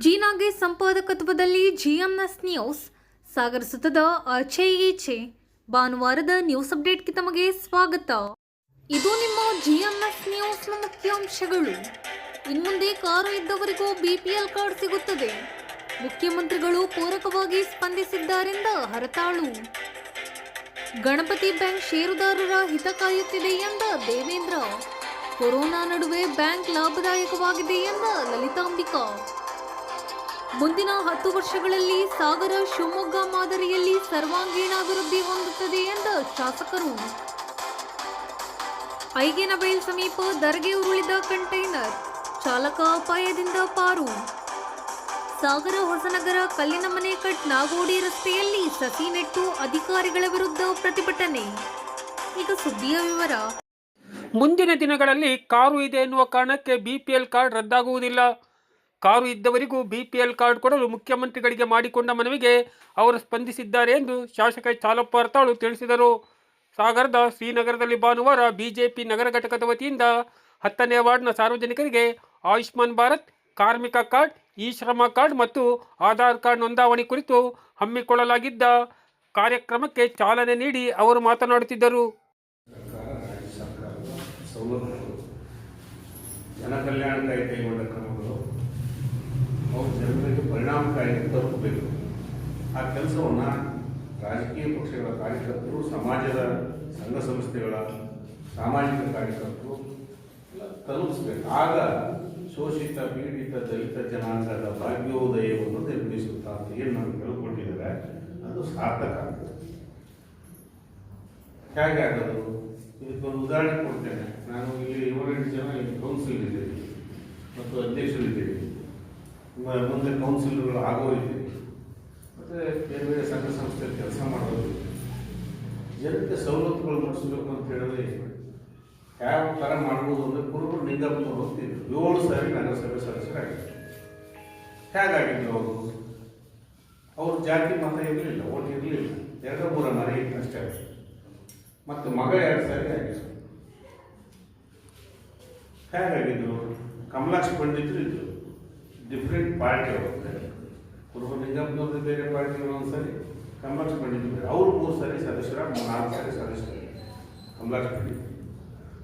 ಜೀನಾಗೆ ಸಂಪಾದಕತ್ವದಲ್ಲಿ GMS news ಸಾಗರ ಸುತ್ತದ ಆಚೆ ಈಚೆ ಭಾನುವಾರದ ನ್ಯೂಸ್ ಅಪ್ಡೇಟ್ಗೆ ತಮಗೆ ಸ್ವಾಗತ. ಇದು ನಿಮ್ಮ ಜಿಎಂಎಸ್ ನ್ಯೂಸ್ನ ಮುಖ್ಯಾಂಶಗಳು. ಇನ್ಮುಂದೆ ಕಾರು ಇದ್ದವರಿಗೂ ಬಿಪಿಎಲ್ ಕಾರ್ಡ್ ಸಿಗುತ್ತದೆ. ಮುಖ್ಯಮಂತ್ರಿಗಳು ಪೂರಕವಾಗಿ ಸ್ಪಂದಿಸಿದ್ದಾರೆಂದ ಹರತಾಳು. ಗಣಪತಿ ಬ್ಯಾಂಕ್ ಷೇರುದಾರರ ಹಿತ ಕಾಯುತ್ತಿದೆ ಎಂದ ದೇವೇಂದ್ರ. ಕೊರೋನಾ ನಡುವೆ ಬ್ಯಾಂಕ್ ಲಾಭದಾಯಕವಾಗಿದೆ ಎಂದ ಲಲಿತಾಂಬಿಕಾ. ಮುಂದಿನ 10 ವರ್ಷಗಳಲ್ಲಿ ಸಾಗರ ಶಿವಮೊಗ್ಗ ಮಾದರಿಯಲ್ಲಿ ಸರ್ವಾಂಗೀಣ ಅಭಿವೃದ್ಧಿ ಹೊಂದುತ್ತದೆ ಎಂದ ಶಾಸಕರು. ಐಗೇನಬೈಲ್ ಸಮೀಪ ದರ್ಗೆ ಉರುಳಿದ ಕಂಟೈನರ್, ಚಾಲಕ ಅಪಾಯದಿಂದ ಪಾರು. ಸಾಗರ ಹೊಸನಗರ ಕಲ್ಲಿನ ಮನೆ ಕಟ್ ನಾಗೋಡಿ ರಸ್ತೆಯಲ್ಲಿ ಸಸಿ ನೆಟ್ಟು ಅಧಿಕಾರಿಗಳ ವಿರುದ್ಧ ಪ್ರತಿಭಟನೆ. ಈಗ ಸುದ್ದಿಯ ವಿವರ. ಮುಂದಿನ ದಿನಗಳಲ್ಲಿ ಕಾರು ಇದೆ ಎನ್ನುವ ಕಾರಣಕ್ಕೆ ಬಿಪಿಎಲ್ ಕಾರ್ಡ್ ರದ್ದಾಗುವುದಿಲ್ಲ. ಕಾರು ಇದ್ದವರಿಗೂ ಬಿಪಿಎಲ್ ಕಾರ್ಡ್ ಕೊಡಲು ಮುಖ್ಯಮಂತ್ರಿಗಳಿಗೆ ಮಾಡಿಕೊಂಡ ಮನವಿಗೆ ಅವರು ಸ್ಪಂದಿಸಿದ್ದಾರೆ ಎಂದು ಶಾಸಕ ಚಾಲಪ್ಪ ಹರತಾಳು ತಿಳಿಸಿದರು. ಸಾಗರದ ಶ್ರೀನಗರದಲ್ಲಿ ಭಾನುವಾರ ಬಿಜೆಪಿ ನಗರ ಘಟಕದ ವತಿಯಿಂದ 10ನೇ ವಾರ್ಡ್ನ ಸಾರ್ವಜನಿಕರಿಗೆ ಆಯುಷ್ಮಾನ್ ಭಾರತ್, ಕಾರ್ಮಿಕ ಕಾರ್ಡ್, ಇ ಶ್ರಮ ಕಾರ್ಡ್ ಮತ್ತು ಆಧಾರ್ ಕಾರ್ಡ್ ನೋಂದಾವಣಿ ಕುರಿತು ಹಮ್ಮಿಕೊಳ್ಳಲಾಗಿದ್ದ ಕಾರ್ಯಕ್ರಮಕ್ಕೆ ಚಾಲನೆ ನೀಡಿ ಅವರು ಮಾತನಾಡುತ್ತಿದ್ದರು. ಜನಕಲ್ಯಾಣಕ್ಕಾಗಿ ಕೈಗೊಂಡ ಕ್ರಮಗಳು ಅವು ಜನರಿಗೆ ಪರಿಣಾಮಕಾರಿ ತಲುಪಬೇಕು. ಆ ಕೆಲಸವನ್ನು ರಾಜಕೀಯ ಪಕ್ಷಗಳ ಕಾರ್ಯಕರ್ತರು, ಸಮಾಜದ ಸಂಘ ಸಂಸ್ಥೆಗಳ ಸಾಮಾಜಿಕ ಕಾರ್ಯಕರ್ತರು ತಲುಪಿಸಬೇಕು. ಆಗ ಶೋಷಿತ, ಪೀಡಿತ, ದಲಿತ ಜನಾಂಗದ ಭಾಗ್ಯೋದಯವನ್ನು ನಿರ್ಮಿಸುತ್ತಾ ಅಂತ ಏನು ನಾವು ತಿಳ್ಕೊಂಡಿದ್ದಾರೆ ಅದು ಸಾರ್ಥಕ ಆಗ್ತದೆ. ಹೇಗೆ ಆಗೋದು? ಇದಕ್ಕೊಂದು ಉದಾಹರಣೆ ಕೊಡ್ತೇನೆ. ನಾನು ಇಲ್ಲಿ 7-8 ಜನ ಇಲ್ಲಿ ಕೌನ್ಸಿಲ್ ಇದ್ದೀವಿ ಮತ್ತು ಅಧ್ಯಕ್ಷರಿದ್ದೀವಿ, ಮುಂದೆ ಕೌನ್ಸಿಲರ್ಗಳು ಆಗೋರಿದ್ದೀವಿ, ಮತ್ತು ಬೇರೆ ಬೇರೆ ಸಂಘ ಸಂಸ್ಥೆಯಲ್ಲಿ ಕೆಲಸ ಮಾಡೋದು. ಜನಕ್ಕೆ ಸವಲತ್ತುಗಳು ಮುಟ್ಟಿಸ್ಬೇಕು ಅಂತ ಹೇಳಿದ್ರೆ ಯಾವ ಥರ ಮಾಡ್ಬೋದು ಅಂದರೆ ಕುರುಬರು ನಿಂಗಪ್ಪನ ಹೋಗ್ತಿದ್ರು. 7 ಸಾರಿ ನಗರಸಭೆ ಸದಸ್ಯರಾಗಿತ್ತು. ಹೇಗಾಗಿದ್ರು ಅವರು ಜಾತಿ ಮತ ಇರಲಿಲ್ಲ, ಓಟ್ ಇರಲಿಲ್ಲ, 2-3 ಮನೆ ಇತ್ತು ಅಷ್ಟೇ. ಮತ್ತು ಮಗ 2 ಸಾರಿ ಆಗಿತ್ತು. ಹೇಗಾಗಿದ್ರು? ಕಮಲಾಕ್ಷ ಪಂಡಿತರು ಇದ್ರು, ಡಿಫ್ರೆಂಟ್ ಪಾರ್ಟಿ ಅವ್ರಿಗೆ. ಕುರುಬ ನಿಂಗಪ್ಪನವ್ರದ್ದು ಬೇರೆ ಪಾರ್ಟಿಗಳು ಒಂದ್ಸರಿ, ಕಮಲಾಕ್ಷ ಪಂಡಿತರು ಬೇರೆ. ಅವರು 3 ಸಾರಿ ಸದಸ್ಯರ, 4 ಸಾರಿ ಸದಸ್ಯರು. ಕಮಲಾಕ್ಷ ಪಂಡಿತರು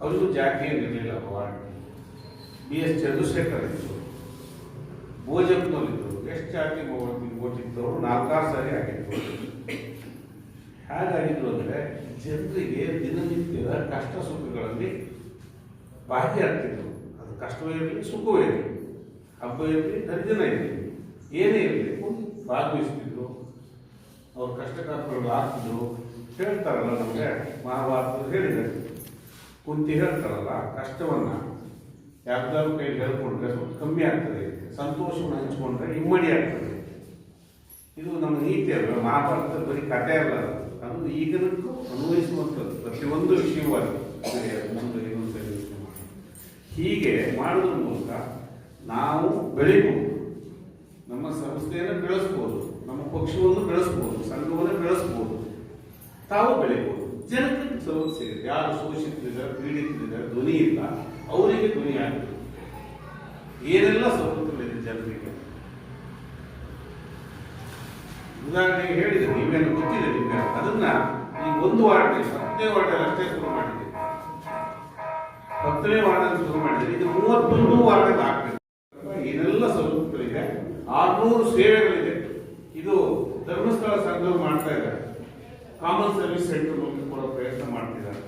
ಅವ್ರಿಗೂ ಜಾತಿ ಏನಿರಲಿಲ್ಲ. ವಾರ್ಡ್ BS ಚಂದ್ರಶೇಖರ್ ಇದ್ದರು, ಭೋಜಪ್ಪನವರಿದ್ದರು. ಎಷ್ಟು ಜಾತಿ ಓಟಿದ್ದವರು 4-6 ಸಾರಿ ಆಗಿತ್ತು. ಹೇಗಾಗಿದ್ರು ಅಂದರೆ ಜನರಿಗೆ ದಿನನಿತ್ಯದ ಕಷ್ಟ ಸುಖಗಳಲ್ಲಿ ಭಾಗಿಯಾಗ್ತಿದ್ರು. ಅದು ಕಷ್ಟವೇ ಇರಲಿ, ಸುಖವೇ ಇರಲಿ, ಹಬ್ಬ ಇರಲಿ, ಹರಿದಿನ ಇರಲಿ, ಏನೇ ಇರಲಿ ಭಾಗವಹಿಸ್ತಿದ್ರು. ಅವ್ರ ಕಷ್ಟಕರ್ತಗಳು ಆಗ್ತಿದ್ರು. ಹೇಳ್ತಾರಲ್ಲ, ನಮಗೆ ಮಹಾಭಾರತ ಹೇಳಿದ್ದಾರೆ, ಕುಂತಿ ಹೇಳ್ತಾರಲ್ಲ, ಕಷ್ಟವನ್ನು ಯಾವ್ದಾದ್ರು ಕೈಲಿ ಹೇಳ್ಕೊಂಡ್ರೆ ಸ್ವಲ್ಪ ಕಮ್ಮಿ ಆಗ್ತದೆ, ಸಂತೋಷವನ್ನು ಹಂಚ್ಕೊಂಡ್ರೆ ಇಮ್ಮಡಿ ಆಗ್ತದೆ. ಇದು ನಮ್ಮ ನೀತಿ ಅಲ್ಲ. ಮಹಾಭಾರತದ ಬರೀ ಕಥೆ ಅಲ್ಲ, ಅದು ಈಗಲೂ ಅನ್ವಯಿಸುವಂಥದ್ದು ಪ್ರತಿಯೊಂದು ವಿಷಯವಾಗಿ. ಹೀಗೆ ಮಾಡೋದ್ರ ಮೂಲಕ ನಾವು ಬೆಳಿಬೋದು, ನಮ್ಮ ಸಂಸ್ಥೆಯನ್ನು ಬೆಳೆಸ್ಬೋದು, ನಮ್ಮ ಪಕ್ಷವನ್ನು ಬೆಳೆಸ್ಬೋದು, ಸಂಘವನ್ನು ಬೆಳೆಸ್ಬೋದು, ತಾವು ಬೆಳಿಬೋದು. ಜನಕ್ಕೆ ಸವಲತ್ತು ಸಿಗುತ್ತೆ. ಯಾರು ಶೋಷಿತರಿದ್ದಾರೆ, ಪೀಡಿತರಿದ್ದಾರೆ, ಧ್ವನಿ ಇಲ್ಲ, ಅವರಿಗೆ ಧ್ವನಿ ಆಗುತ್ತೆ. ಏನೆಲ್ಲ ಸವಲತ್ತುಗಳಿದೆ ಜನರಿಗೆ. ಉದಾಹರಣೆಗೆ ಹೇಳಿದೆ, ನೀವೇನು ಗೊತ್ತಿದೆ ನಿಮಗೆ. ಅದನ್ನ ಈ 1 ವಾರ್ಡ್ನಲ್ಲಿ 10ನೇ ವಾರ್ಡಲ್ಲಿ ಅಷ್ಟೇ ಶುರು ಮಾಡಿದೆ. 10ನೇ ವಾರ್ಡಲ್ಲಿ ಶುರು ಮಾಡಿದ್ರೆ ಇದು 31 ವಾರ್ಡಲ್ಲಿ ಆಗ್ತದೆ. ಏನೆಲ್ಲ ಸವಲತ್ತುಗಳಿದೆ, 600 ಸೇವೆಗಳಿದೆ. ಇದು ಧರ್ಮಸ್ಥಳ ಸಂಘವು ಮಾಡ್ತಾ ಇದ್ದಾರೆ. ಕಾಮನ್ ಸರ್ವಿಸ್ ಸೆಂಟರ್ ಕೊಡೋ ಪ್ರಯತ್ನ ಮಾಡ್ತಿದ್ದಾರೆ.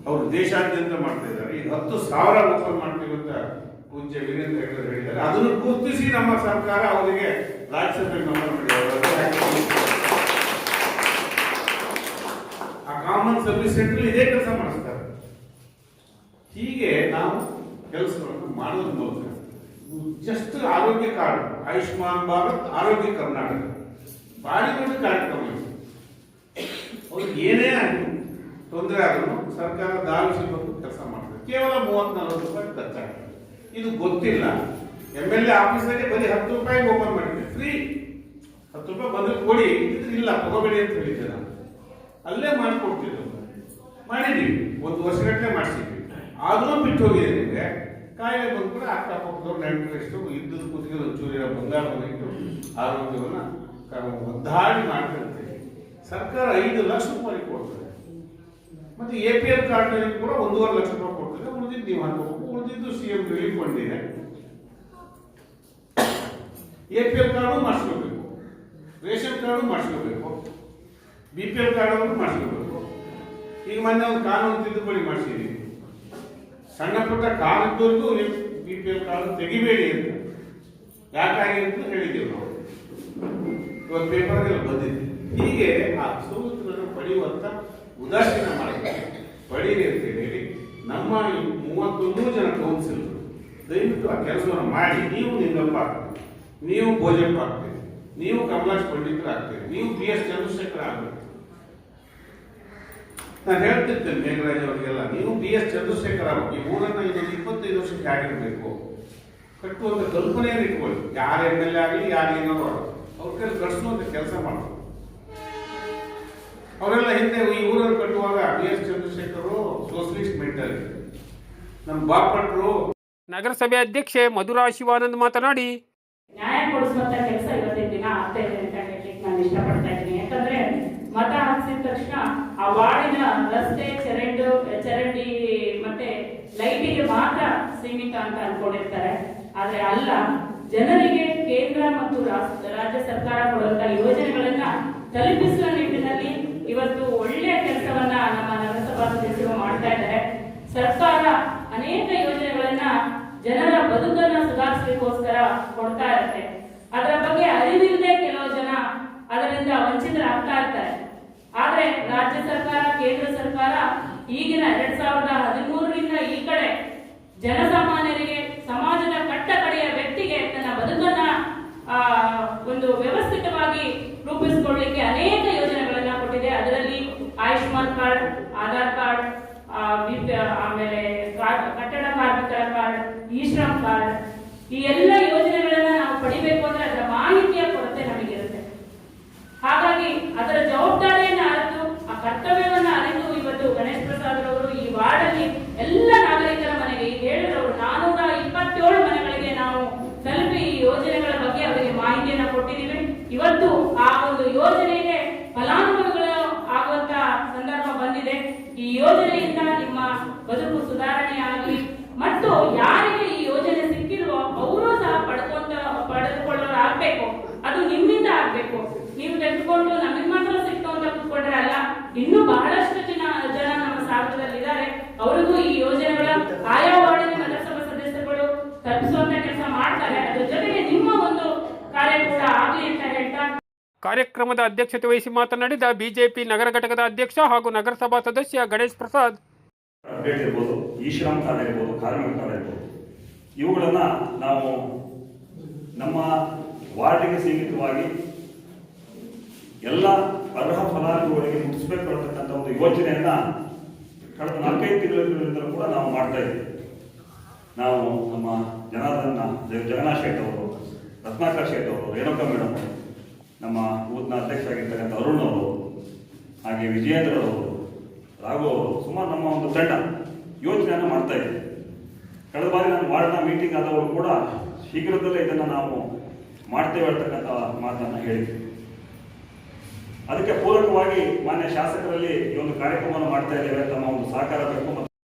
ಅವರು ದೇಶಾದ್ಯಂತ ಮಾಡ್ತಾ ಇದ್ದಾರೆ. ಈಗ 10,000 ಓಪನ್ ಮಾಡ್ತೀವಿ ಅಂತ ಪೂಜ್ಯ ವೀರೇಂದ್ರ ಹೆಗಡೆ ಹೇಳಿದ್ದಾರೆ. ಅದನ್ನು ಗುರುತಿಸಿ ನಮ್ಮ ಸರ್ಕಾರ ಅವರಿಗೆ ರಾಜ್ಯಸಭೆಗೆ ಮೆಂಬರ್ ಮಾಡಿದ್ದಾರೆ. ಆ ಕಾಮನ್ ಸರ್ವಿಸ್ ಸೆಂಟರ್ ಇದೇ ಕೆಲಸ ಮಾಡಿಸ್ತಾರೆ. ಹೀಗೆ ನಾವು ಕೆಲಸಗಳನ್ನು ಮಾಡೋದ್ರ ಮೂಲಕ ಜಸ್ಟ್ ಆರೋಗ್ಯ ಕಾರ್ಡ್, ಆಯುಷ್ಮಾನ್ ಭಾರತ್, ಆರೋಗ್ಯ ಕರ್ನಾಟಕ ಭಾರಿ ದೊಡ್ಡ ಕಾರ್ಯಕ್ರಮ. ಅವ್ರಿಗೆ ಏನೇ ತೊಂದರೆ ಆದರೂ ಸರ್ಕಾರ ಧಾವಿಸಿ ಬಂದು ಕೆಲಸ ಮಾಡ್ತಾರೆ. ಕೇವಲ 30-40 ರೂಪಾಯಿ ಖರ್ಚಾಗ್ತದೆ. ಇದು ಗೊತ್ತಿಲ್ಲ. MLA ಆಫೀಸಲ್ಲಿ ಬರೀ 10 ರೂಪಾಯಿಗೆ ಓಪನ್ ಮಾಡಿದ್ದೆ, ಫ್ರೀ. 10 ರೂಪಾಯಿ ಬಂದ್ರೆ ಕೊಡಿ, ಇಲ್ಲ ತಗೋಬೇಡಿ ಅಂತ ಹೇಳಿದ್ದೆ ನಾನು. ಅಲ್ಲೇ ಮಾಡಿಕೊಡ್ತಿದ್ದೆ. ಮಾಡಿದ್ದೀವಿ, 1 ವರ್ಷಗಟ್ಟಲೆ ಮಾಡಿಸಿದ್ವಿ. ಆದರೂ ಬಿಟ್ಟು ಹೋಗಿದೆ ನಿಮಗೆ. ಕಾಯಿಲೆ ಬಂದು ಕೂಡ ಅಕ್ಕಪಕ್ಕದವ್ರು ನೆಂಟರಿಷ್ಟು ಇದ್ದದ ಕುತ್ತಿಗೆ ಒಂಚೂರಿನ ಬಂಗಾರವನ್ನು ಇಟ್ಟು ಆರೋಗ್ಯವನ್ನು ಒದ್ದಾಡಿ ಮಾಡ್ತಿರ್ತೇವೆ. ಸರ್ಕಾರ 5 ಲಕ್ಷ ರೂಪಾಯಿ ಕೊಡ್ತದೆ. ಮತ್ತು APL ಕಾರ್ಡ್ನಲ್ಲಿ ಕೂಡ 1.5 ಲಕ್ಷ ರೂಪಾಯಿ ಕೊಡ್ತದೆ. ಉಳಿದಿದ್ದು ನೀವು ಹಾಕಬೇಕು. ಉಳಿದಿದ್ದು CM ರಿಲೀಫ್ ಫಂಡ್ ಇದೆ. APL ಕಾರ್ಡು ಮಾಡಿಸ್ಕೋಬೇಕು, ರೇಷನ್ ಕಾರ್ಡು ಮಾಡಿಸ್ಕೋಬೇಕು, BPL ಕಾರ್ಡನ್ನು ಮಾಡಿಸ್ಕೋಬೇಕು. ಈಗ ಮೊನ್ನೆ ಒಂದು ಕಾನೂನು ತಿದ್ದುಪಡಿ ಮಾಡಿಸಿದ್ದೀವಿ. ಸಣ್ಣ ಪುಟ್ಟ ಕಾಲದವರೆಗೂ BPL ಕಾರ್ಡು ತೆಗಿಬೇಡಿ ಅಂತ. ಯಾಕಾಗಿ ಅಂತ ಹೇಳಿದ್ದೀವಿ ನಾವು. ಇವತ್ತು ಪೇಪರ್ಗೆಲ್ಲ ಬಂದಿದೆ. ಹೀಗೆ ಆ ಸವಲತ್ತುಗಳನ್ನು ಪಡೆಯುವಂತ ಉದಾಸೀನ ಮಾಡಬೇಕು. ಪಡೀರಿ ಅಂತ ಹೇಳಿ ನಮ್ಮ 31 ಜನ ಕೌನ್ಸಿಲ್ ದಯವಿಟ್ಟು ಆ ಕೆಲಸವನ್ನು ಮಾಡಿ. ನೀವು ನಿಂಗಪ್ಪ ಆಗ್ತೀರಿ, ನೀವು ಭೋಜಪ್ಪ ಆಗ್ತೀರಿ, ನೀವು ಕಮಲಾಶ್ ಪಂಡಿತರ ಆಗ್ತೀರಿ, ನೀವು BS ಚಂದ್ರಶೇಖರ ಆಗ್ಬೇಕು. ನಾನು ಹೇಳ್ತಿರ್ತೇನೆ ಮೇಘರಾಜ್ ಅವರಿಗೆಲ್ಲ, ನೀವು BS ಚಂದ್ರಶೇಖರ ಆಗಬೇಕು. ಈ ಊರನ್ನು ಇನ್ನೊಂದು 25 ವರ್ಷಕ್ಕೆ ಆಗಿರಬೇಕು ಕಟ್ಟುವಂತ ಕಲ್ಪನೆಯನ್ನು ಇಟ್ಕೊಳ್ಳಿ. ಯಾರ MLA ಆಗಲಿ, ಯಾರು ಏನಾದ್ರು ಅವ್ರ ಕೈಲಿ ಕಟ್ಸುವಂತ ಕೆಲಸ ಮಾಡಬೇಕು. ಅವರೆಲ್ಲ ಹಿಂದೆ ಈ ಊರನ್ನು ಕಟ್ಟುವಾಗ BS ಚಂದ್ರಶೇಖರ್ ಸೋಷಲಿಸ್ಟ್ ಮೆಂಟಾಲಿಟಿ, ನಮ್ಮ ಬಾಪಟ್ರು. ನಗರಸಭೆ ಅಧ್ಯಕ್ಷೆ ಮಧುರಾ ಶಿವಾನಂದ್ ಮಾತನಾಡಿ, ನ್ಯಾಯ ಕೊಡಿಸುವಂತ ಕೆಲಸ ಇವತ್ತಿನ ದಿನ ಆಗ್ತಾ ಇದೆ ಅಂತ ಹೇಳಲಿಕ್ಕೆ ನಾನು ಇಷ್ಟಪಡ್ತಾ ಇದ್ದೀನಿ. ಯಾಕಂದ್ರೆ ಮತ ಹಾಕಿಸಿದ ತಕ್ಷಣ ಆ ವಾರ್ಡಿನ ರಸ್ತೆ, ಚರಂಡಿ ಮತ್ತೆ ಲೈಟಿಗೆ ಮಾತ್ರ ಸೀಮಿತ ಅಂತ ಅನ್ಕೊಂಡಿರ್ತಾರೆ. ಆದ್ರೆ ಅಲ್ಲ, ಜನರಿಗೆ ಕೇಂದ್ರ ಮತ್ತು ರಾಜ್ಯ ಸರ್ಕಾರ ಕೊಡುವಂತ ಯೋಜನೆಗಳನ್ನ ತಲುಪಿಸುವ ನಿಟ್ಟಿನಲ್ಲಿ ಇವತ್ತು ಒಳ್ಳೆಯ ಕೆಲಸವನ್ನ ನಮ್ಮ ನಗರಸಭಾ ಸದಸ್ಯರು ಮಾಡ್ತಾ ಇದ್ದಾರೆ. ಸರ್ಕಾರ ಅನೇಕ ಯೋಜನೆಗಳನ್ನ ಜನರ ಬದುಕನ್ನ ಸುಧಾರಿಸಲಿಕ್ಕೋಸ್ಕರ ಕೊಡ್ತಾ ಇರುತ್ತೆ. ಅದರ ಬಗ್ಗೆ ಅರಿವಿಲ್ಲದೆ ಕೆಲವು ಜನ ಅದರಿಂದ ವಂಚಿತರಾಗ್ತಾ ಇರ್ತಾರೆ. ಆದ್ರೆ ರಾಜ್ಯ ಸರ್ಕಾರ, ಕೇಂದ್ರ ಸರ್ಕಾರ ಈಗಿನ 2013ರಿಂದ ಈ ಕಡೆ ಜನಸಾಮಾನ್ಯರಿಗೆ, ಸಮಾಜದ ಕಟ್ಟ ಕಡೆಯ ವ್ಯಕ್ತಿಗೆ ತನ್ನ ಬದುಕನ್ನ ಒಂದು ವ್ಯವಸ್ಥಿತವಾಗಿ ರೂಪಿಸಿಕೊಳ್ಳಲಿಕ್ಕೆ ಅನೇಕ ಯೋಜನೆಗಳನ್ನ ಕೊಟ್ಟಿದೆ. ಅದರಲ್ಲಿ ಆಯುಷ್ಮಾನ್ ಕಾರ್ಡ್, ಆಧಾರ್ ಕಾರ್ಡ್, ಆಮೇಲೆ ಕಟ್ಟಡ ಕಾರ್ಮಿಕರ ಕಾರ್ಡ್, ಇ-ಶ್ರಮ್ ಕಾರ್ಡ್, ಈ ಎಲ್ಲ ಯೋಜನೆಗಳನ್ನ ನಾವು ಪಡಿಬೇಕು ಅಂದ್ರೆ ಅದರ ಮಾಹಿತಿಯ ಕೊರತೆ ನಮಗಿರುತ್ತೆ. ಹಾಗಾಗಿ ಅದರ ಜವಾಬ್ದಾರಿಯನ್ನ ಅರಿತು, ಆ ಕರ್ತವ್ಯವನ್ನ ಅರಿತು ಇವತ್ತು ಗಣೇಶ್ ಪ್ರಸಾದ್ ಅವರು ಈ ವಾರ್ಡಲ್ಲಿ ಎಲ್ಲ ನಾಗರಿಕರ ಮನೆಗೆ, ಈಗ ಹೇಳಿದವರು 427 ಮನೆಗಳಿಗೆ ನಾವು ತಲುಪಿ ಈ ಯೋಜನೆಗಳ ಬಗ್ಗೆ ಅವರಿಗೆ ಮಾಹಿತಿಯನ್ನ ಕೊಟ್ಟಿದ್ದೀವಿ. ಇವತ್ತು ಆ ಒಂದು ಯೋಜನೆಗೆ ಫಲಾನುಭವಿಗಳು ಆಗುವಂತ ಸಂದರ್ಭ ಬಂದಿದೆ. ಈ ಯೋಜನೆಯಿಂದ ನಿಮ್ಮ ಬದುಕು ಸುಧಾರಣೆ ಆಗಲಿ ಮತ್ತು ಯಾರಿಗೆ ಈ ಯೋಜನೆ ಸಿಕ್ಕಿಲ್ವೋ ಅವರು ಸಹ ಪಡೆದುಕೊಳ್ಳೋರಾಗಬೇಕು. ಅದು ನಿಮ್ಮಿಂದ ಆಗ್ಬೇಕು. ನೀವು ತೆಗೆದುಕೊಂಡು ನಮಗೆ ಮಾತ್ರ ಸಿಕ್ತು ಅಂತ ಕೂತ್ಕೊಂಡ್ರೆ ಅಲ್ಲ, ಇನ್ನೂ ಬಹಳಷ್ಟು ಜನ ನಮ್ಮ ಸಾಗರದಲ್ಲಿ ಇದ್ದಾರೆ. ಅವರಿಗೂ ಈ ಯೋಜನೆಗಳ ಆಯಾ ವಾರ್ಡಿನ ನಗರಸಭಾ ಸದಸ್ಯರುಗಳು ತಲುಪಿಸುವಂತ ಕೆಲಸ ಮಾಡ್ತಾರೆ. ಅದ್ರ ಜೊತೆಗೆ ನಿಮ್ಮ ಒಂದು ಕಾರ್ಯ ಕೂಡ ಆಗಲಿ ಅಂತ ಹೇಳ್ತಾ ಕಾರ್ಯಕ್ರಮದ ಅಧ್ಯಕ್ಷತೆ ವಹಿಸಿ ಮಾತನಾಡಿದ ಬಿಜೆಪಿ ನಗರ ಘಟಕದ ಅಧ್ಯಕ್ಷ ಹಾಗೂ ನಗರಸಭಾ ಸದಸ್ಯ ಗಣೇಶ್ ಪ್ರಸಾದ್, ಅಪ್ಡೇಟ್ ಇರ್ಬೋದು, ಇ-ಶ್ರಮ್ ಕಾರ್ಡ್ ಇರ್ಬೋದು, ಕಾರ್ಮಿಕ ಕಾರ್ಡ್ ಇರ್ಬೋದು, ಇವುಗಳನ್ನ ನಾವು ನಮ್ಮ ವಾರ್ಡಿಗೆ ಸೀಮಿತವಾಗಿ ಎಲ್ಲ ಅರ್ಹ ಫಲಾನುಭವಿಗಳಿಗೆ ಮುಟ್ಟಿಸಬೇಕು ಅನ್ನತಕ್ಕಂಥ ಒಂದು ಯೋಜನೆಯನ್ನ ಕಳೆದ 4-5 ತಿಂಗಳಿಂದಲೂ ಕೂಡ ನಾವು ಮಾಡ್ತಾ ಇದ್ದೀವಿ. ನಾವು ನಮ್ಮ ಜಗನ್ನಾಥ್ ಶೇಟ್ ಅವರು, ರತ್ನಾಕರ್ ಶೇಟ್ ಅವರು, ರೇಣುಕಾ ಮೇಡಮ್ ಅವರು, ನಮ್ಮ ಬೂತ್ನ ಅಧ್ಯಕ್ಷರಾಗಿರ್ತಕ್ಕಂಥ ಅರುಣ್ ಅವರು, ಹಾಗೆ ವಿಜಯೇಂದ್ರ ಅವರು, ರಾಘು ಅವರು, ಸುಮಾರು ನಮ್ಮ ಒಂದು ತಂಡ ಯೋಜನೆಯನ್ನು ಮಾಡ್ತಾ ಇದ್ದೀವಿ. ಕಳೆದ ಬಾರಿ ನಾನು ವಾರ್ಡ್ನ ಮೀಟಿಂಗ್ ಆದವರು ಕೂಡ ಶೀಘ್ರದಲ್ಲೇ ಇದನ್ನು ನಾವು ಮಾಡ್ತೇವೆ ಅಂತಕ್ಕಂಥ ಮಾತನ್ನು ಹೇಳಿದ್ವಿ. ಅದಕ್ಕೆ ಪೂರಕವಾಗಿ ಮಾನ್ಯ ಶಾಸಕರಲ್ಲಿ ಈ ಒಂದು ಕಾರ್ಯಕ್ರಮವನ್ನು ಮಾಡ್ತಾ ಇದ್ದೇವೆ. ತಮ್ಮ ಒಂದು ಸಹಕಾರ ಬೇಕು.